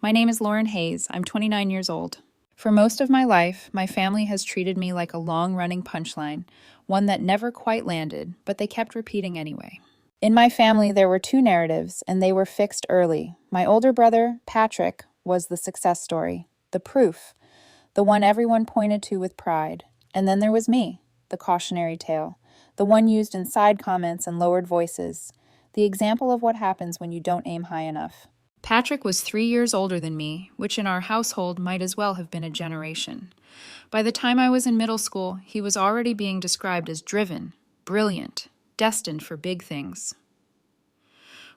My name is Lauren Hayes. I'm 29 years old. For most of my life, my family has treated me like a long-running punchline, one that never quite landed, but they kept repeating anyway. In my family, there were two narratives, and they were fixed early. My older brother, Patrick, was the success story, the proof, the one everyone pointed to with pride. And then there was me, the cautionary tale, the one used in side comments and lowered voices, the example of what happens when you don't aim high enough. Patrick was 3 years older than me, which in our household might as well have been a generation. By the time I was in middle school, he was already being described as driven, brilliant, destined for big things.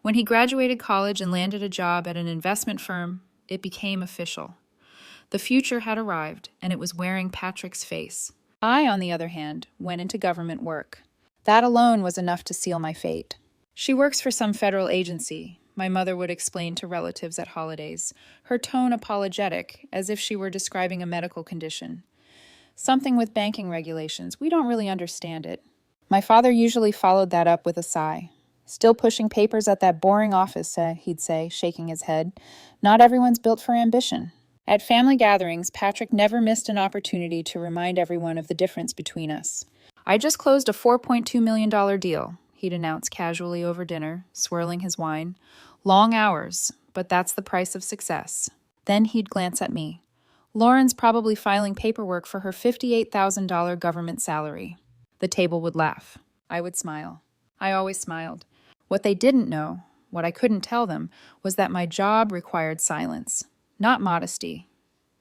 When he graduated college and landed a job at an investment firm, it became official. The future had arrived, and it was wearing Patrick's face. I, on the other hand, went into government work. That alone was enough to seal my fate. She works for some federal agency, my mother would explain to relatives at holidays, her tone apologetic, as if she were describing a medical condition. Something with banking regulations. We don't really understand it. My father usually followed that up with a sigh. Still pushing papers at that boring office, he'd say, shaking his head. Not everyone's built for ambition. At family gatherings, Patrick never missed an opportunity to remind everyone of the difference between us. I just closed a $4.2 million deal, he'd announce casually over dinner, swirling his wine. Long hours, but that's the price of success. Then he'd glance at me. Lauren's probably filing paperwork for her $58,000 government salary. The table would laugh. I would smile. I always smiled. What they didn't know, what I couldn't tell them, was that my job required silence. Not modesty.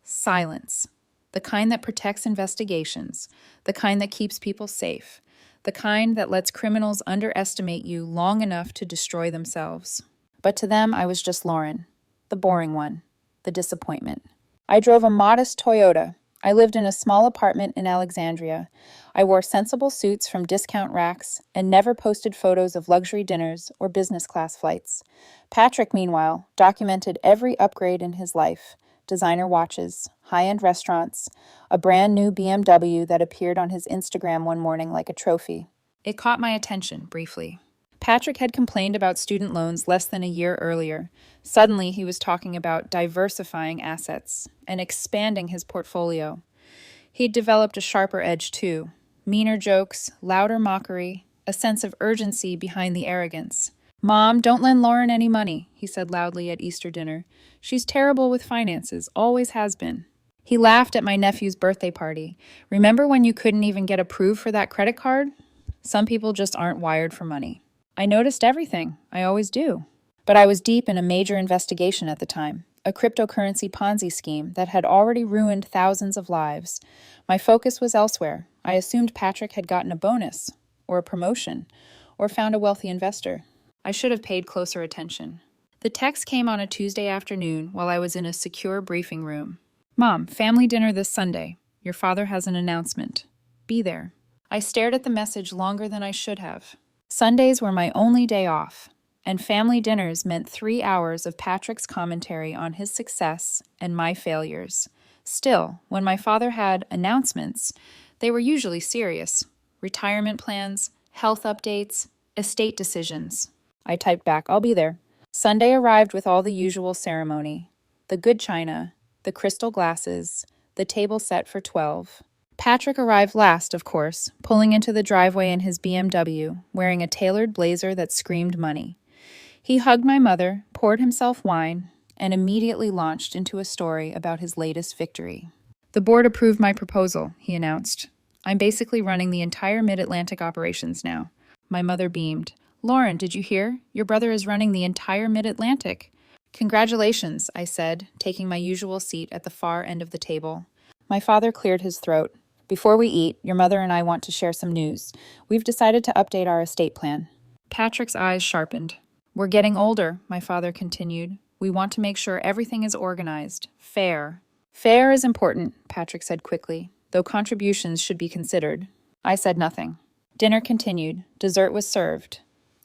Silence. The kind that protects investigations. The kind that keeps people safe. The kind that lets criminals underestimate you long enough to destroy themselves. But to them, I was just Lauren, the boring one, the disappointment. I drove a modest Toyota. I lived in a small apartment in Alexandria. I wore sensible suits from discount racks and never posted photos of luxury dinners or business class flights. Patrick, meanwhile, documented every upgrade in his life: designer watches, high-end restaurants, a brand new BMW that appeared on his Instagram one morning like a trophy. It caught my attention, briefly. Patrick had complained about student loans less than a year earlier. Suddenly, he was talking about diversifying assets and expanding his portfolio. He'd developed a sharper edge, too. Meaner jokes, louder mockery, a sense of urgency behind the arrogance. "Mom, don't lend Lauren any money," he said loudly at Easter dinner. "She's terrible with finances, always has been." He laughed at my nephew's birthday party. "Remember when you couldn't even get approved for that credit card? Some people just aren't wired for money." I noticed everything. I always do. But I was deep in a major investigation at the time, a cryptocurrency Ponzi scheme that had already ruined thousands of lives. My focus was elsewhere. I assumed Patrick had gotten a bonus, or a promotion, or found a wealthy investor. I should have paid closer attention. The text came on a Tuesday afternoon while I was in a secure briefing room. "Mom, family dinner this Sunday. Your father has an announcement. Be there." I stared at the message longer than I should have. Sundays were my only day off, and family dinners meant 3 hours of Patrick's commentary on his success and my failures. Still, when my father had announcements, they were usually serious. Retirement plans, health updates, estate decisions. I typed back, "I'll be there." Sunday arrived with all the usual ceremony. The good china, the crystal glasses, the table set for 12. Patrick arrived last, of course, pulling into the driveway in his BMW, wearing a tailored blazer that screamed money. He hugged my mother, poured himself wine, and immediately launched into a story about his latest victory. "The board approved my proposal," he announced. "I'm basically running the entire Mid-Atlantic operations now." My mother beamed. "Lauren, did you hear? Your brother is running the entire Mid-Atlantic." "Congratulations," I said, taking my usual seat at the far end of the table. My father cleared his throat. "Before we eat, your mother and I want to share some news. We've decided to update our estate plan." Patrick's eyes sharpened. "We're getting older," my father continued. "We want to make sure everything is organized, fair." "Fair is important," Patrick said quickly, "though contributions should be considered." I said nothing. Dinner continued. Dessert was served.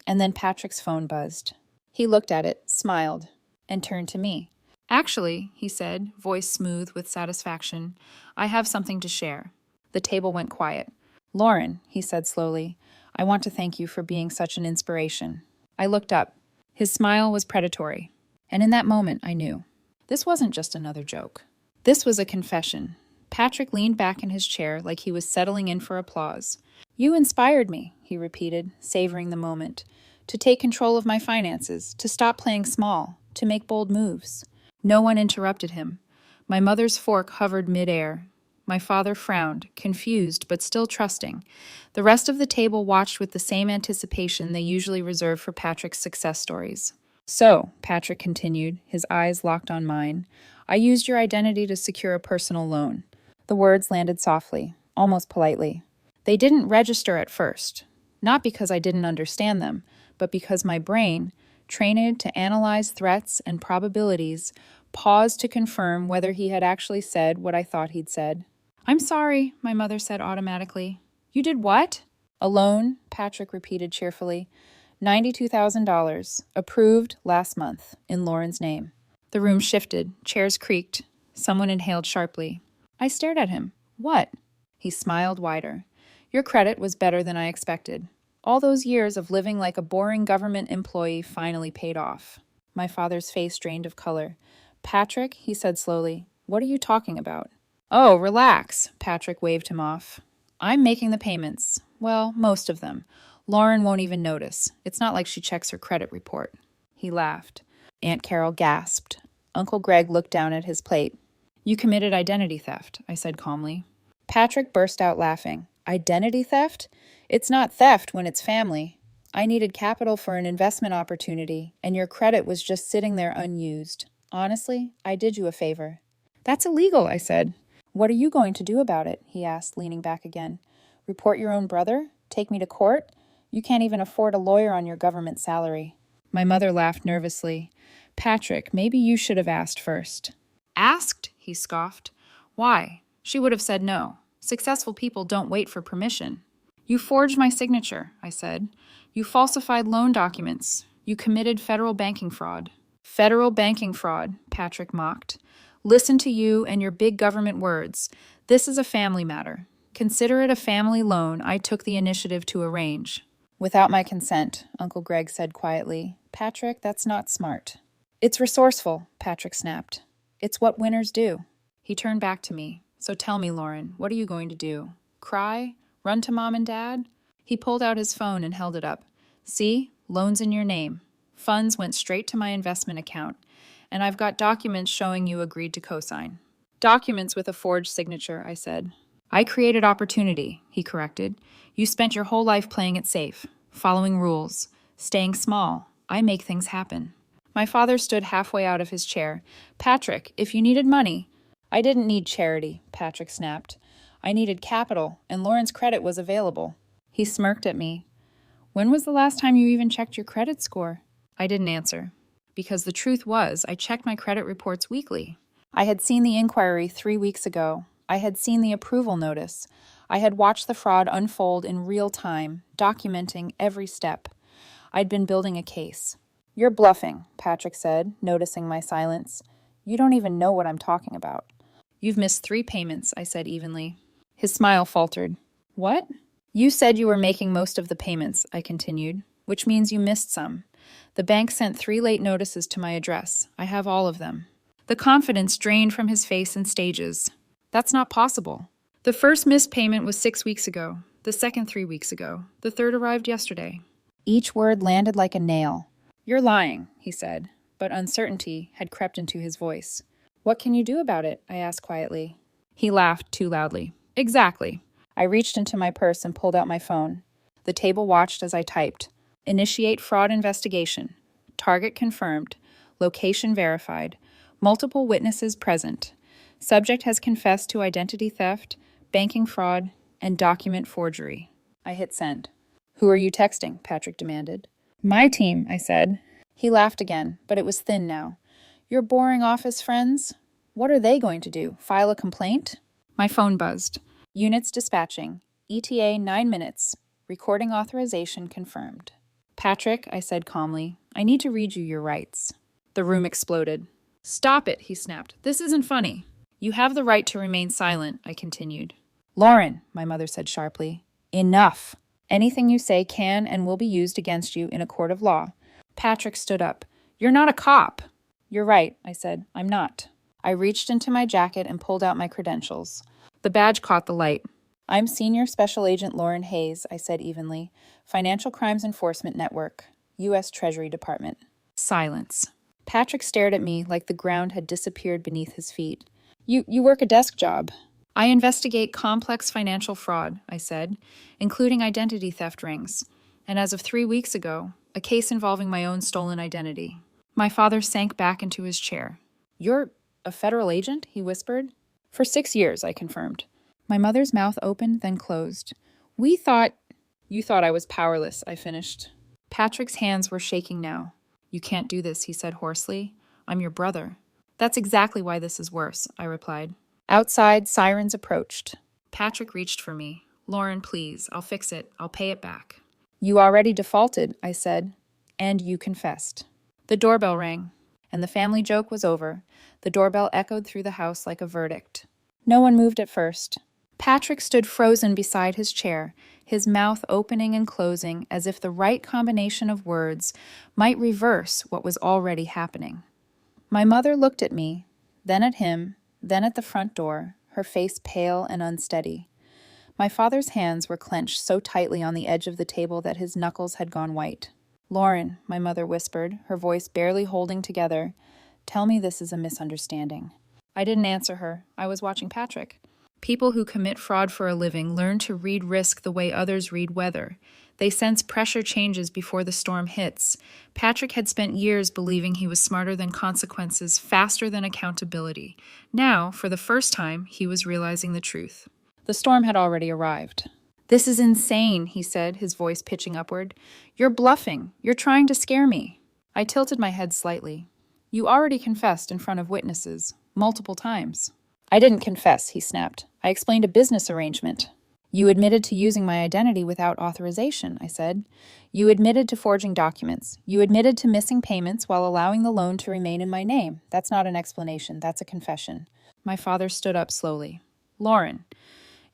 And then Patrick's phone buzzed. He looked at it, smiled, and turned to me. "Actually," he said, voice smooth with satisfaction, "I have something to share." The table went quiet. "Lauren," he said slowly, "I want to thank you for being such an inspiration." I looked up. His smile was predatory. And in that moment, I knew. This wasn't just another joke. This was a confession. Patrick leaned back in his chair like he was settling in for applause. You inspired me, he repeated, savoring the moment. To take control of my finances, to stop playing small, to make bold moves. No one interrupted him. My mother's fork hovered midair. My father frowned, confused but still trusting. The rest of the table watched with the same anticipation they usually reserve for Patrick's success stories. So, Patrick continued, his eyes locked on mine, I used your identity to secure a personal loan. The words landed softly, almost politely. They didn't register at first, not because I didn't understand them, but because my brain, trained to analyze threats and probabilities, paused to confirm whether he had actually said what I thought he'd said. I'm sorry, my mother said automatically. You did what? A loan, Patrick repeated cheerfully. $92,000, approved last month, in Lauren's name. The room shifted, chairs creaked. Someone inhaled sharply. I stared at him. What? He smiled wider. Your credit was better than I expected. All those years of living like a boring government employee finally paid off. My father's face drained of color. Patrick, he said slowly, what are you talking about? Oh, relax, Patrick waved him off. I'm making the payments. Well, most of them. Lauren won't even notice. It's not like she checks her credit report. He laughed. Aunt Carol gasped. Uncle Greg looked down at his plate. You committed identity theft, I said calmly. Patrick burst out laughing. Identity theft? It's not theft when it's family. I needed capital for an investment opportunity, and your credit was just sitting there unused. Honestly, I did you a favor. That's illegal, I said. What are you going to do about it? He asked, leaning back again. Report your own brother? Take me to court? You can't even afford a lawyer on your government salary. My mother laughed nervously. Patrick, maybe you should have asked first. Asked? He scoffed. Why? She would have said no. Successful people don't wait for permission. You forged my signature, I said. You falsified loan documents. You committed federal banking fraud. Federal banking fraud, Patrick mocked. Listen to you and your big government words. This is a family matter. Consider it a family loan I took the initiative to arrange. Without my consent, Uncle Greg said quietly. Patrick, that's not smart. It's resourceful, Patrick snapped. It's what winners do. He turned back to me. So tell me, Lauren, what are you going to do? Cry? Run to Mom and Dad? He pulled out his phone and held it up. See? Loans in your name. Funds went straight to my investment account. And I've got documents showing you agreed to co-sign. Documents with a forged signature, I said. I created opportunity, he corrected. You spent your whole life playing it safe, following rules, staying small. I make things happen. My father stood halfway out of his chair. Patrick, if you needed money. I didn't need charity, Patrick snapped. I needed capital, and Lauren's credit was available. He smirked at me. When was the last time you even checked your credit score? I didn't answer. Because the truth was, I checked my credit reports weekly. I had seen the inquiry 3 weeks ago. I had seen the approval notice. I had watched the fraud unfold in real time, documenting every step. I'd been building a case. You're bluffing, Patrick said, noticing my silence. You don't even know what I'm talking about. You've missed 3 payments, I said evenly. His smile faltered. What? You said you were making most of the payments, I continued, which means you missed some. The bank sent 3 late notices to my address. I have all of them. The confidence drained from his face in stages. That's not possible. The first missed payment was 6 weeks ago. The second 3 weeks ago. The third arrived yesterday. Each word landed like a nail. You're lying, he said, but uncertainty had crept into his voice. What can you do about it? I asked quietly. He laughed too loudly. Exactly. I reached into my purse and pulled out my phone. The table watched as I typed. Initiate fraud investigation. Target confirmed. Location verified. Multiple witnesses present. Subject has confessed to identity theft, banking fraud, and document forgery. I hit send. Who are you texting? Patrick demanded. My team, I said. He laughed again, but it was thin now. Your boring office friends? What are they going to do? File a complaint? My phone buzzed. Units dispatching. ETA 9 minutes. Recording authorization confirmed. Patrick, I said calmly, I need to read you your rights. The room exploded. Stop it, he snapped. This isn't funny. You have the right to remain silent, I continued. Lauren, my mother said sharply. Enough. Anything you say can and will be used against you in a court of law. Patrick stood up. You're not a cop. You're right, I said. I'm not. I reached into my jacket and pulled out my credentials. The badge caught the light. I'm Senior Special Agent Lauren Hayes, I said evenly. Financial Crimes Enforcement Network, U.S. Treasury Department. Silence. Patrick stared at me like the ground had disappeared beneath his feet. You work a desk job. I investigate complex financial fraud, I said, including identity theft rings. And as of 3 weeks ago, a case involving my own stolen identity. My father sank back into his chair. You're a federal agent? He whispered. For 6 years, I confirmed. My mother's mouth opened, then closed. You thought I was powerless, I finished. Patrick's hands were shaking now. You can't do this, he said hoarsely. I'm your brother. That's exactly why this is worse, I replied. Outside, sirens approached. Patrick reached for me. Lauren, please, I'll fix it. I'll pay it back. You already defaulted, I said. And you confessed. The doorbell rang, and the family joke was over. The doorbell echoed through the house like a verdict. No one moved at first. Patrick stood frozen beside his chair, his mouth opening and closing as if the right combination of words might reverse what was already happening. My mother looked at me, then at him, then at the front door, her face pale and unsteady. My father's hands were clenched so tightly on the edge of the table that his knuckles had gone white. Lauren, my mother whispered, her voice barely holding together, tell me this is a misunderstanding. I didn't answer her. I was watching Patrick. People who commit fraud for a living learn to read risk the way others read weather. They sense pressure changes before the storm hits. Patrick had spent years believing he was smarter than consequences, faster than accountability. Now, for the first time, he was realizing the truth. The storm had already arrived. This is insane, he said, his voice pitching upward. You're bluffing. You're trying to scare me. I tilted my head slightly. You already confessed in front of witnesses, multiple times. I didn't confess, he snapped. I explained a business arrangement. You admitted to using my identity without authorization, I said. You admitted to forging documents. You admitted to missing payments while allowing the loan to remain in my name. That's not an explanation. That's a confession. My father stood up slowly. Lauren,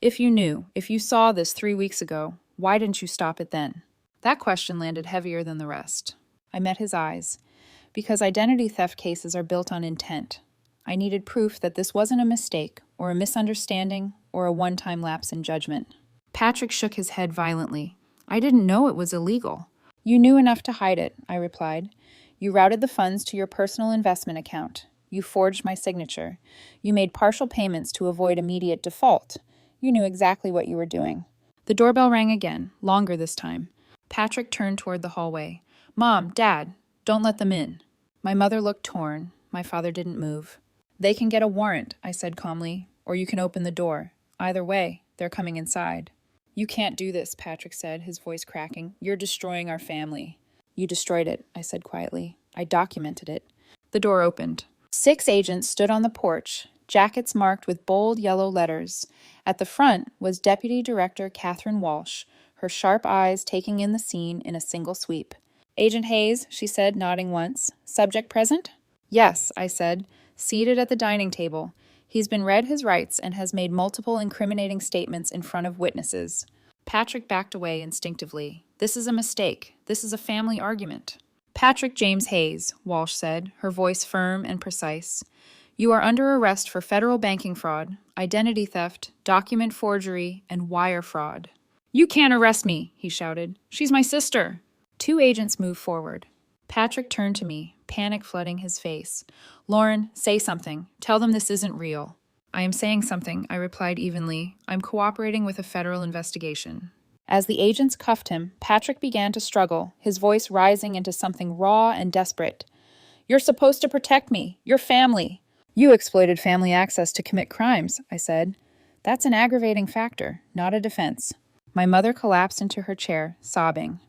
if you saw this 3 weeks ago, why didn't you stop it then? That question landed heavier than the rest. I met his eyes. Because identity theft cases are built on intent. I needed proof that this wasn't a mistake, or a misunderstanding, or a one-time lapse in judgment. Patrick shook his head violently. I didn't know it was illegal. You knew enough to hide it, I replied. You routed the funds to your personal investment account. You forged my signature. You made partial payments to avoid immediate default. You knew exactly what you were doing. The doorbell rang again, longer this time. Patrick turned toward the hallway. Mom, Dad, don't let them in. My mother looked torn. My father didn't move. They can get a warrant, I said calmly, or you can open the door. Either way, they're coming inside. You can't do this, Patrick said, his voice cracking. You're destroying our family. You destroyed it, I said quietly. I documented it. The door opened. 6 agents stood on the porch, jackets marked with bold yellow letters. At the front was Deputy Director Catherine Walsh, her sharp eyes taking in the scene in a single sweep. Agent Hayes, she said, nodding once. Subject present? Yes, I said, seated at the dining table. He's been read his rights and has made multiple incriminating statements in front of witnesses. Patrick backed away instinctively. This is a mistake. This is a family argument. Patrick James Hayes, Walsh said, her voice firm and precise. You are under arrest for federal banking fraud, identity theft, document forgery, and wire fraud. You can't arrest me, he shouted. She's my sister. 2 agents moved forward. Patrick turned to me, panic flooding his face. Lauren, say something. Tell them this isn't real. I am saying something, I replied evenly. I'm cooperating with a federal investigation. As the agents cuffed him, Patrick began to struggle, his voice rising into something raw and desperate. You're supposed to protect me, your family. You exploited family access to commit crimes, I said. That's an aggravating factor, not a defense. My mother collapsed into her chair, sobbing.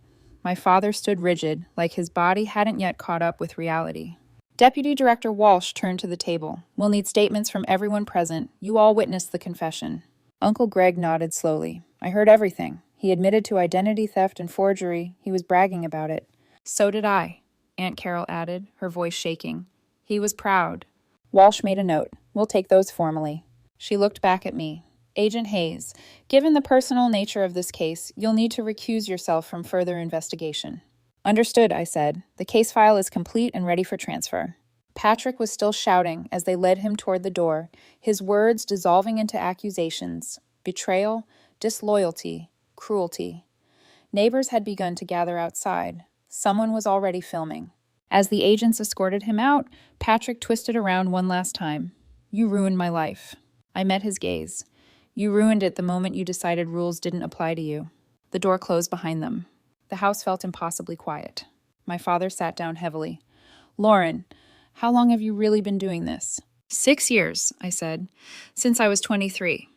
My father stood rigid, like his body hadn't yet caught up with reality. Deputy Director Walsh turned to the table. We'll need statements from everyone present. You all witnessed the confession. Uncle Greg nodded slowly. I heard everything. He admitted to identity theft and forgery. He was bragging about it. So did I, Aunt Carol added, her voice shaking. He was proud. Walsh made a note. We'll take those formally. She looked back at me. Agent Hayes, given the personal nature of this case, you'll need to recuse yourself from further investigation. Understood, I said. The case file is complete and ready for transfer. Patrick was still shouting as they led him toward the door, his words dissolving into accusations, betrayal, disloyalty, cruelty. Neighbors had begun to gather outside. Someone was already filming. As the agents escorted him out, Patrick twisted around one last time. "You ruined my life." I met his gaze. "You ruined it the moment you decided rules didn't apply to you." The door closed behind them. The house felt impossibly quiet. My father sat down heavily. "Lauren, how long have you really been doing this?" 6 years, I said. "Since I was 23.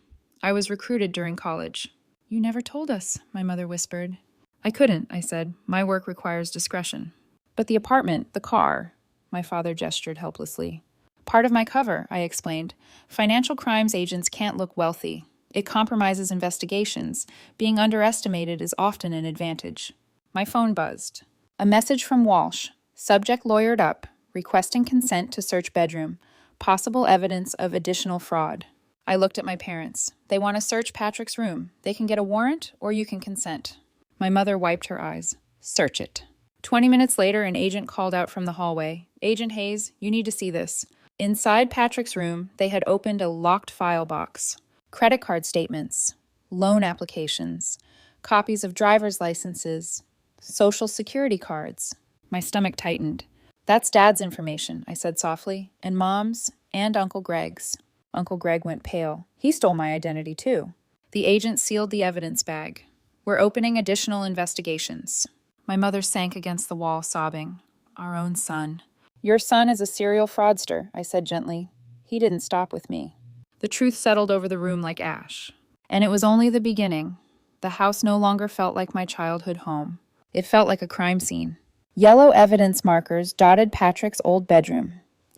I was recruited during college." "You never told us," my mother whispered. "I couldn't," I said. "My work requires discretion." "But the apartment, the car," my father gestured helplessly. "Part of my cover," I explained. "Financial crimes agents can't look wealthy. It compromises investigations. Being underestimated is often an advantage." My phone buzzed. A message from Walsh. Subject lawyered up, requesting consent to search bedroom. Possible evidence of additional fraud. I looked at my parents. "They want to search Patrick's room. They can get a warrant, or you can consent." My mother wiped her eyes. "Search it." 20 minutes later, an agent called out from the hallway. "Agent Hayes, you need to see this." Inside Patrick's room, they had opened a locked file box. Credit card statements, loan applications, copies of driver's licenses, social security cards. My stomach tightened. "That's Dad's information," I said softly, "and Mom's and Uncle Greg's." Uncle Greg went pale. "He stole my identity, too." The agent sealed the evidence bag. "We're opening additional investigations." My mother sank against the wall, sobbing. "Our own son." "Your son is a serial fraudster," I said gently. "He didn't stop with me." The truth settled over the room like ash. And it was only the beginning. The house no longer felt like my childhood home. It felt like a crime scene. Yellow evidence markers dotted Patrick's old bedroom.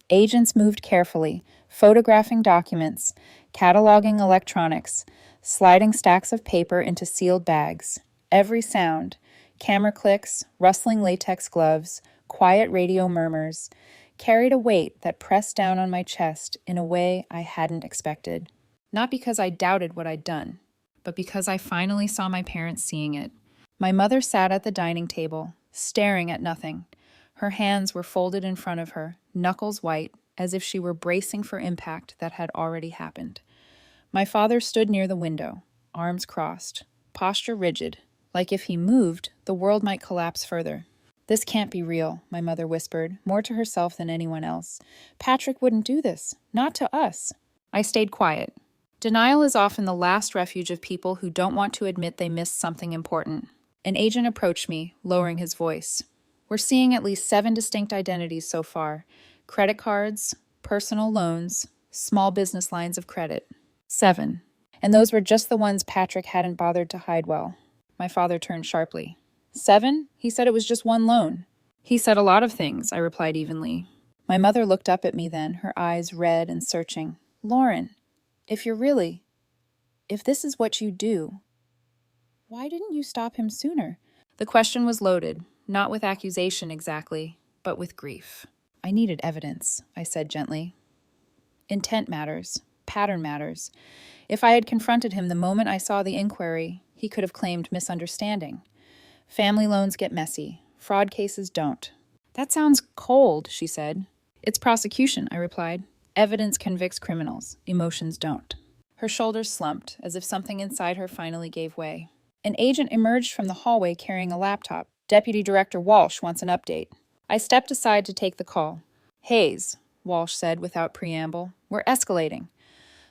Agents moved carefully, photographing documents, cataloging electronics, sliding stacks of paper into sealed bags. Every sound, camera clicks, rustling latex gloves, quiet radio murmurs, carried a weight that pressed down on my chest in a way I hadn't expected. Not because I doubted what I'd done, but because I finally saw my parents seeing it. My mother sat at the dining table, staring at nothing. Her hands were folded in front of her, knuckles white, as if she were bracing for impact that had already happened. My father stood near the window, arms crossed, posture rigid, like if he moved, the world might collapse further. "This can't be real," my mother whispered, more to herself than anyone else. "Patrick wouldn't do this. Not to us." I stayed quiet. Denial is often the last refuge of people who don't want to admit they missed something important. An agent approached me, lowering his voice. "We're seeing at least 7 distinct identities so far. Credit cards, personal loans, small business lines of credit. 7. And those were just the ones Patrick hadn't bothered to hide well." My father turned sharply. 7? He said it was just one loan." "He said a lot of things," I replied evenly. My mother looked up at me then, her eyes red and searching. "Lauren, if this is what you do, why didn't you stop him sooner?" The question was loaded, not with accusation exactly, but with grief. "I needed evidence," I said gently. "Intent matters. Pattern matters. If I had confronted him the moment I saw the inquiry, he could have claimed misunderstanding. Family loans get messy. Fraud cases don't." "That sounds cold," she said. "It's prosecution," I replied. "Evidence convicts criminals. Emotions don't." Her shoulders slumped, as if something inside her finally gave way. An agent emerged from the hallway carrying a laptop. "Deputy Director Walsh wants an update." I stepped aside to take the call. "Hayes," Walsh said without preamble, "we're escalating.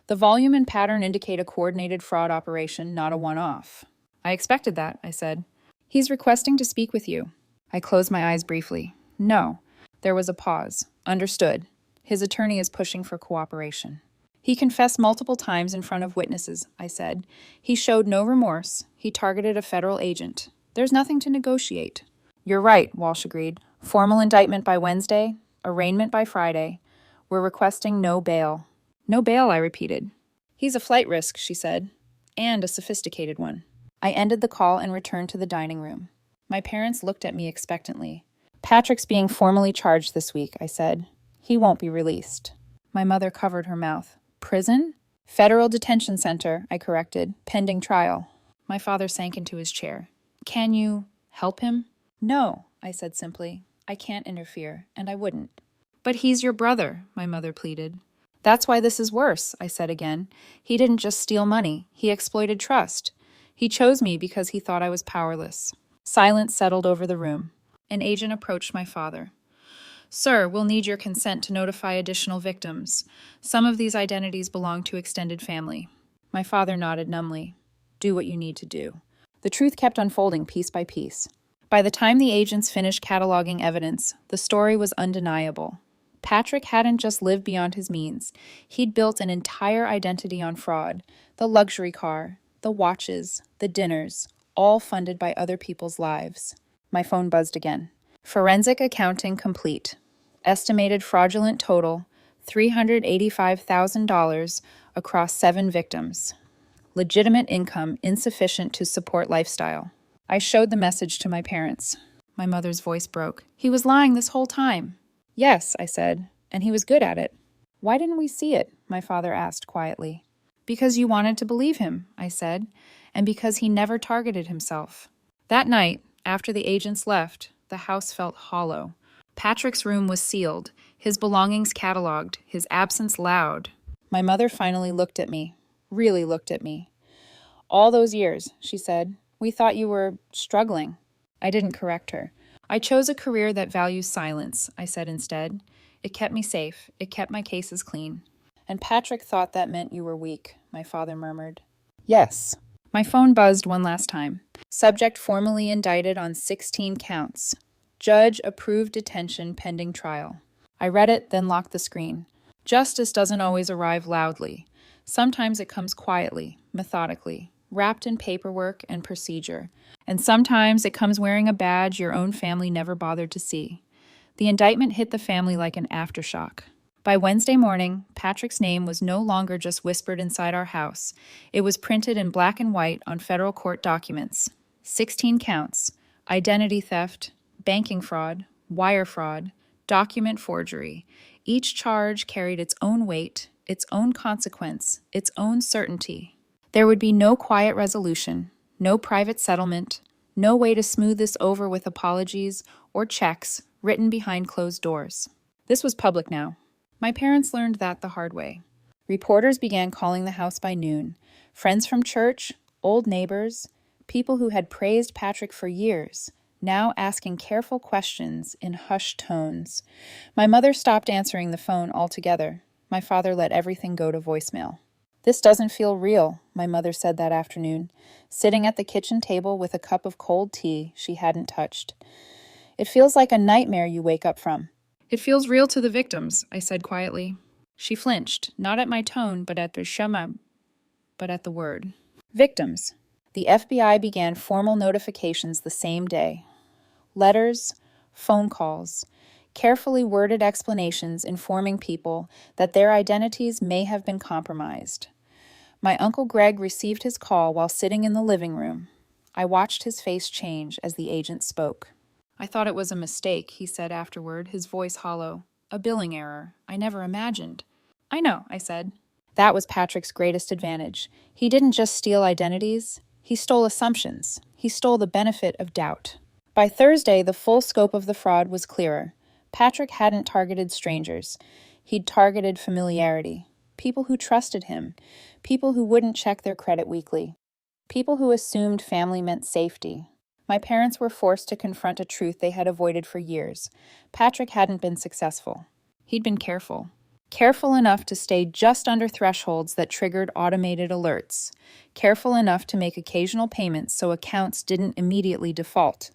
The volume and pattern indicate a coordinated fraud operation, not a one-off." "I expected that," I said. "He's requesting to speak with you." I closed my eyes briefly. "No." There was a pause. "Understood. His attorney is pushing for cooperation." "He confessed multiple times in front of witnesses," I said. "He showed no remorse. He targeted a federal agent. There's nothing to negotiate." "You're right," Walsh agreed. "Formal indictment by Wednesday, arraignment by Friday. We're requesting no bail." "No bail," I repeated. "He's a flight risk," she said, "and a sophisticated one." I ended the call and returned to the dining room. My parents looked at me expectantly. "Patrick's being formally charged this week," I said. "He won't be released." My mother covered her mouth. "Prison?" "Federal detention center," I corrected, "pending trial." My father sank into his chair. "Can you help him?" "No," I said simply. "I can't interfere, and I wouldn't." But he's your brother, my mother pleaded. That's why this is worse, I said again. He didn't just steal money, he exploited trust. He chose me because he thought I was powerless. Silence settled over the room. An agent approached my father. Sir, we'll need your consent to notify additional victims. Some of these identities belong to extended family. My father nodded numbly. Do what you need to do. The truth kept unfolding piece by piece. By the time the agents finished cataloging evidence, the story was undeniable. Patrick hadn't just lived beyond his means. He'd built an entire identity on fraud. The luxury car, the watches, the dinners, all funded by other people's lives. My phone buzzed again. Forensic accounting complete. Estimated fraudulent total, $385,000 across 7 victims. Legitimate income insufficient to support lifestyle. I showed the message to my parents. My mother's voice broke. He was lying this whole time. Yes, I said, and he was good at it. Why didn't we see it? My father asked quietly. Because you wanted to believe him, I said, and because he never targeted himself. That night, after the agents left, the house felt hollow. Patrick's room was sealed, his belongings cataloged, his absence loud. My mother finally looked at me, really looked at me. All those years, she said, we thought you were struggling. I didn't correct her. I chose a career that values silence, I said instead. It kept me safe. It kept my cases clean. And Patrick thought that meant you were weak, my father murmured. Yes. My phone buzzed one last time. Subject formally indicted on 16 counts. Judge approved detention pending trial. I read it, then locked the screen. Justice doesn't always arrive loudly. Sometimes it comes quietly, methodically, wrapped in paperwork and procedure. And sometimes it comes wearing a badge your own family never bothered to see. The indictment hit the family like an aftershock. By Wednesday morning, Patrick's name was no longer just whispered inside our house. It was printed in black and white on federal court documents. 16 counts: identity theft, banking fraud, wire fraud, document forgery. Each charge carried its own weight, its own consequence, its own certainty. There would be no quiet resolution, no private settlement, no way to smooth this over with apologies or checks written behind closed doors. This was public now. My parents learned that the hard way. Reporters began calling the house by noon. Friends from church, old neighbors, people who had praised Patrick for years, now asking careful questions in hushed tones. My mother stopped answering the phone altogether. My father let everything go to voicemail. This doesn't feel real, my mother said that afternoon, sitting at the kitchen table with a cup of cold tea she hadn't touched. It feels like a nightmare you wake up from. It feels real to the victims, I said quietly. She flinched, not at my tone, but at the word. Victims. The FBI began formal notifications the same day. Letters, phone calls, carefully worded explanations informing people that their identities may have been compromised. My Uncle Greg received his call while sitting in the living room. I watched his face change as the agent spoke. I thought it was a mistake, he said afterward, his voice hollow. A billing error. I never imagined. I know, I said. That was Patrick's greatest advantage. He didn't just steal identities. He stole assumptions. He stole the benefit of doubt. By Thursday, the full scope of the fraud was clearer. Patrick hadn't targeted strangers. He'd targeted familiarity. People who trusted him. People who wouldn't check their credit weekly. People who assumed family meant safety. My parents were forced to confront a truth they had avoided for years. Patrick hadn't been successful. He'd been careful. Careful enough to stay just under thresholds that triggered automated alerts. Careful enough to make occasional payments so accounts didn't immediately default.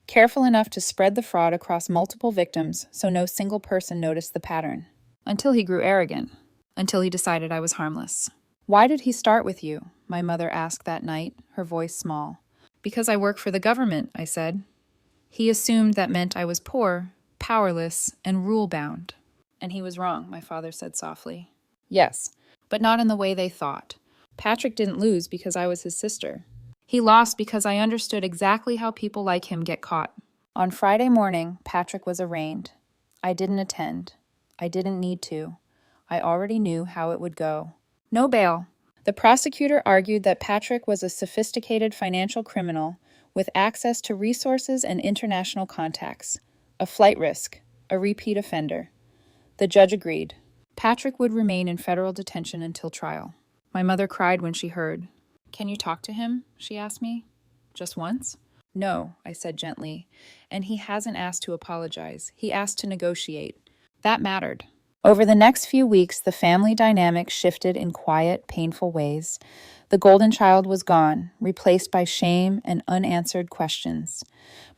Careful enough to spread the fraud across multiple victims so no single person noticed the pattern. Until he grew arrogant. Until he decided I was harmless. Why did he start with you? My mother asked that night, her voice small. Because I work for the government, I said. He assumed that meant I was poor, powerless, and rule-bound. And he was wrong, my father said softly. Yes, but not in the way they thought. Patrick didn't lose because I was his sister. He lost because I understood exactly how people like him get caught. On Friday morning, Patrick was arraigned. I didn't attend. I didn't need to. I already knew how it would go. No bail. The prosecutor argued that Patrick was a sophisticated financial criminal with access to resources and international contacts, a flight risk, a repeat offender. The judge agreed. Patrick would remain in federal detention until trial. My mother cried when she heard. "Can you talk to him?" she asked me. "Just once?" "No," I said gently. "And he hasn't asked to apologize. He asked to negotiate." That mattered. Over the next few weeks, the family dynamic shifted in quiet, painful ways. The golden child was gone, replaced by shame and unanswered questions.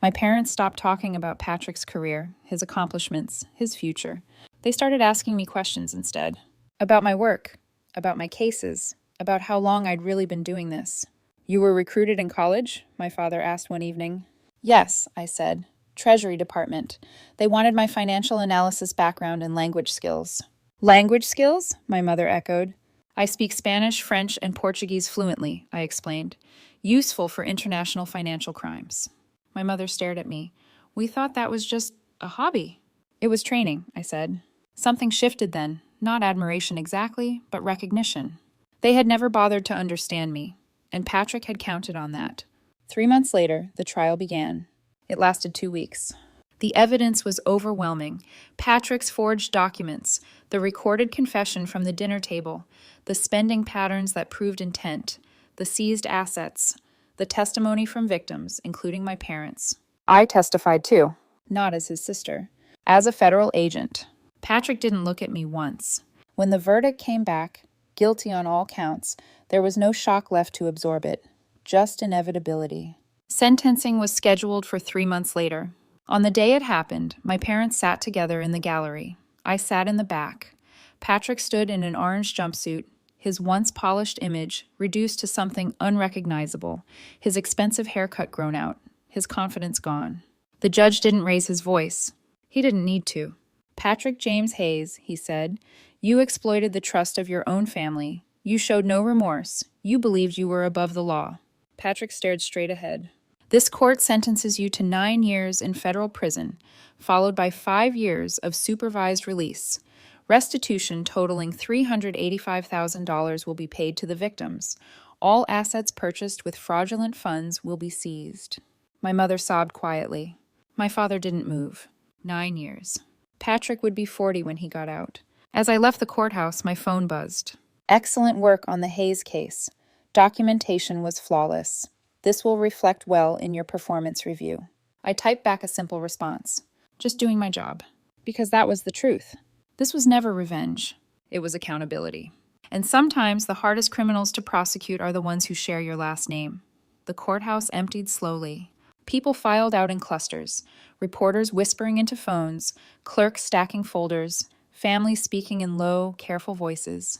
My parents stopped talking about Patrick's career, his accomplishments, his future. They started asking me questions instead. About my work, about my cases, about how long I'd really been doing this. "You were recruited in college?" my father asked one evening. "Yes," I said. "Treasury Department. They wanted my financial analysis background and language skills." "Language skills?" my mother echoed. "I speak Spanish, French, and Portuguese fluently," I explained. "Useful for international financial crimes." My mother stared at me. "We thought that was just a hobby." "It was training," I said. Something shifted then, not admiration exactly, but recognition. They had never bothered to understand me, and Patrick had counted on that. 3 months later, the trial began. It lasted 2 weeks. The evidence was overwhelming. Patrick's forged documents, the recorded confession from the dinner table, the spending patterns that proved intent, the seized assets, the testimony from victims, including my parents. I testified too, not as his sister, as a federal agent. Patrick didn't look at me once. When the verdict came back, guilty on all counts, there was no shock left to absorb it, just inevitability. Sentencing was scheduled for 3 months later. On the day it happened, my parents sat together in the gallery. I sat in the back. Patrick stood in an orange jumpsuit, his once polished image reduced to something unrecognizable, his expensive haircut grown out, his confidence gone. The judge didn't raise his voice. He didn't need to. "Patrick James Hayes," he said, "you exploited the trust of your own family. You showed no remorse. You believed you were above the law." Patrick stared straight ahead. "This court sentences you to 9 years in federal prison, followed by 5 years of supervised release. Restitution totaling $385,000 will be paid to the victims. All assets purchased with fraudulent funds will be seized." My mother sobbed quietly. My father didn't move. 9 years. Patrick would be 40 when he got out. As I left the courthouse, my phone buzzed. "Excellent work on the Hayes case. Documentation was flawless. This will reflect well in your performance review." I typed back a simple response. Just doing my job. Because that was the truth. This was never revenge. It was accountability. And sometimes the hardest criminals to prosecute are the ones who share your last name. The courthouse emptied slowly. People filed out in clusters, reporters whispering into phones, clerks stacking folders, families speaking in low, careful voices.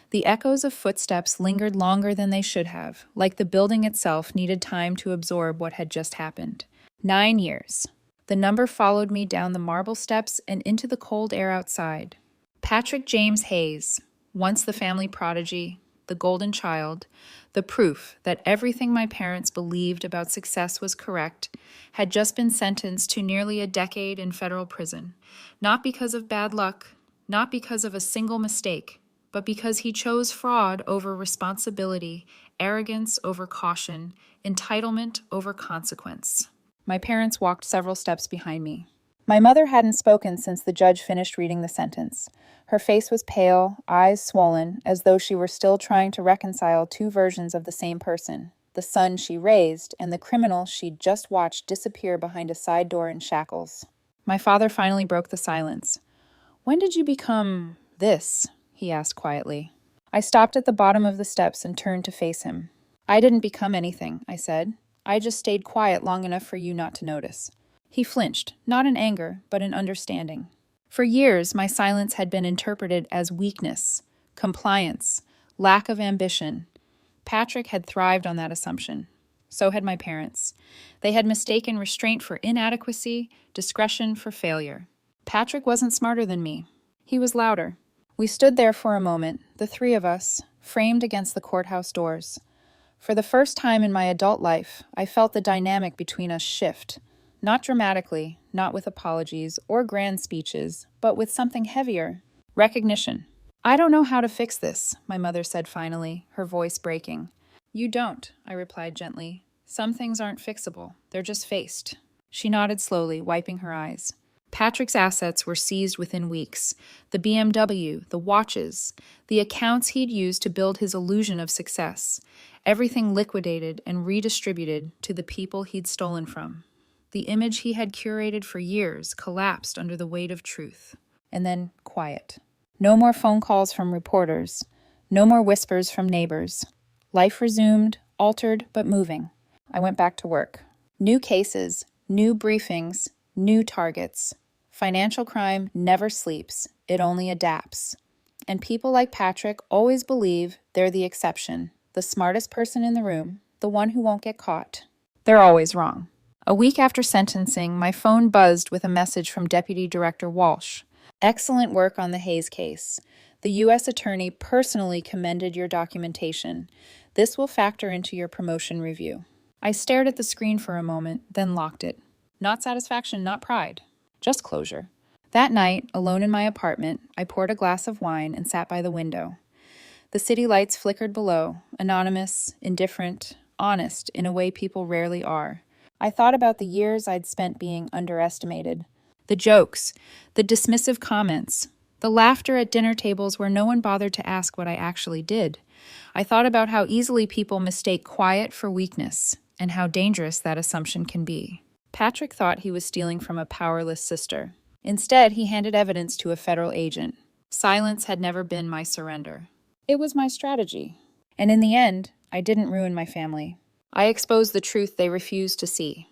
The echoes of footsteps lingered longer than they should have, like the building itself needed time to absorb what had just happened. 9 years. The number followed me down the marble steps and into the cold air outside. Patrick James Hayes, once the family prodigy, the golden child, the proof that everything my parents believed about success was correct, had just been sentenced to nearly a decade in federal prison, not because of bad luck, not because of a single mistake, but because he chose fraud over responsibility, arrogance over caution, entitlement over consequence. My parents walked several steps behind me. My mother hadn't spoken since the judge finished reading the sentence. Her face was pale, eyes swollen, as though she were still trying to reconcile 2 versions of the same person, the son she raised and the criminal she'd just watched disappear behind a side door in shackles. My father finally broke the silence. "When did you become this?" he asked quietly. I stopped at the bottom of the steps and turned to face him. "I didn't become anything," I said. "I just stayed quiet long enough for you not to notice." He flinched, not in anger, but in understanding. For years, my silence had been interpreted as weakness, compliance, lack of ambition. Patrick had thrived on that assumption. So had my parents. They had mistaken restraint for inadequacy, discretion for failure. Patrick wasn't smarter than me. He was louder. We stood there for a moment, the 3 of us, framed against the courthouse doors. For the first time in my adult life, I felt the dynamic between us shift. Not dramatically, not with apologies or grand speeches, but with something heavier. Recognition. "I don't know how to fix this," my mother said finally, her voice breaking. "You don't," I replied gently. "Some things aren't fixable. They're just faced." She nodded slowly, wiping her eyes. Patrick's assets were seized within weeks. The BMW, the watches, the accounts he'd used to build his illusion of success. Everything liquidated and redistributed to the people he'd stolen from. The image he had curated for years collapsed under the weight of truth. And then quiet. No more phone calls from reporters. No more whispers from neighbors. Life resumed, altered but moving. I went back to work. New cases, new briefings, new targets. Financial crime never sleeps, it only adapts. And people like Patrick always believe they're the exception, the smartest person in the room, the one who won't get caught. They're always wrong. A week after sentencing, my phone buzzed with a message from Deputy Director Walsh. Excellent work on the Hayes case. The U.S. Attorney personally commended your documentation. This will factor into your promotion review. I stared at the screen for a moment, then locked it. Not satisfaction, not pride. Just closure. That night, alone in my apartment, I poured a glass of wine and sat by the window. The city lights flickered below, anonymous, indifferent, honest in a way people rarely are. I thought about the years I'd spent being underestimated. The jokes, the dismissive comments, the laughter at dinner tables where no one bothered to ask what I actually did. I thought about how easily people mistake quiet for weakness, and how dangerous that assumption can be. Patrick thought he was stealing from a powerless sister. Instead, he handed evidence to a federal agent. Silence had never been my surrender. It was my strategy. And in the end, I didn't ruin my family. I exposed the truth they refused to see.